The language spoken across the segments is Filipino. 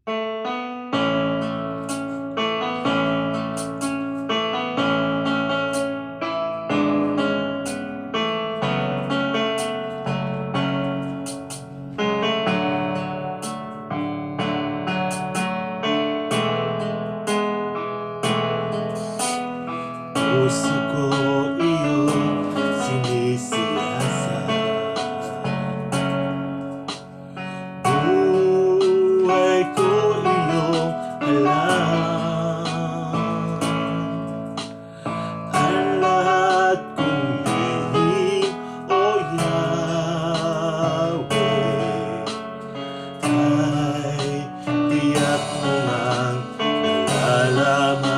Puso ko iyong sinisiyasat, buhay ko iyong alam. Ang lahat kong lihim, O Yahweh, ay tiyak mo ngang nalalaman.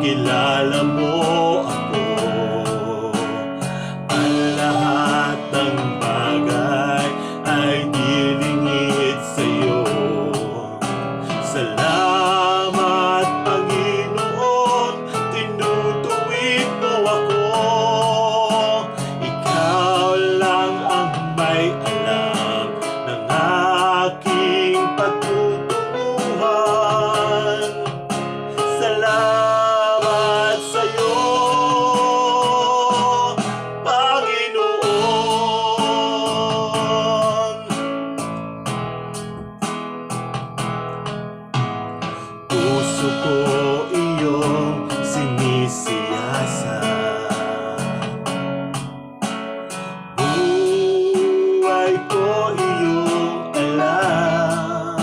Kilala mo ako, ang lahat ng bagay ay dilingid sa'yo. Salamat, Panginoon, tinutuwid mo ako. Ikaw lang ang may alam ng aking patutunguhan. Salamat sa'yo, Panginoon. Puso ko iyong sinisiyasat, buhay ko iyong alam.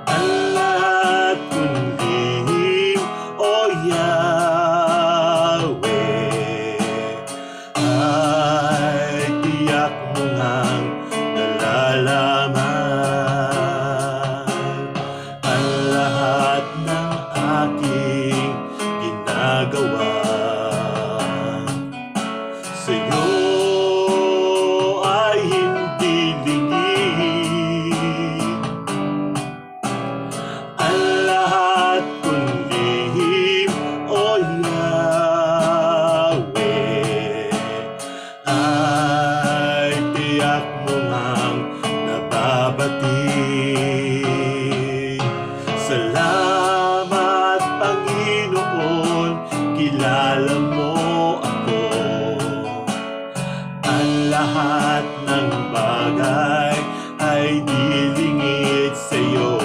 Ang lahat kong lihim, O Yahweh, ay tiyak mo ngang nalalaman. Ang lahat ng aking ginagawa sa'yo ay hindi lingid. Ang lahat kong lihim, O Yahweh, ay tiyak mo ngang nababati. Salamat, Panginoon, kilala mo ako. Ang lahat ng bagay ay dilingid sa'yo.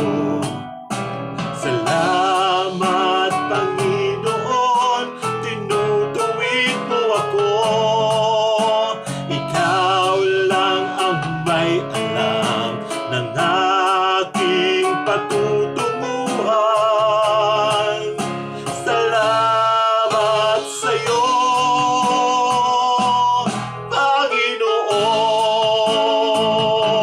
Salamat, Panginoon, tinutuwid mo ako. Ikaw lang ang may alam ng aking patutunguhan. Salamat sa'yo,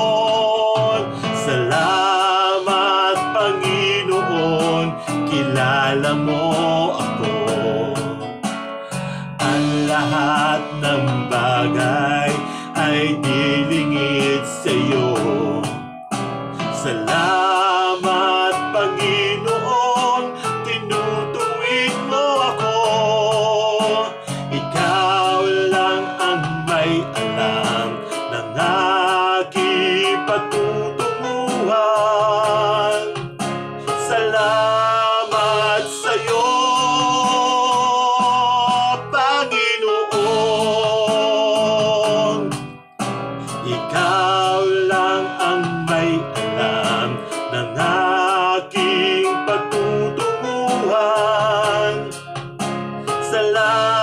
Panginoon. Salamat, Panginoon, kilala mo ako. Ang lahat ng bagay ay dilingid sa'yo. Salamat, Panginoon, tinutuwid mo ako. Ikaw lang ang may alam ng aking patutunguhan. Salamat sa'yo, Panginoon. Ikaw lang ang may alam ng aking patutunguhan. Salamat.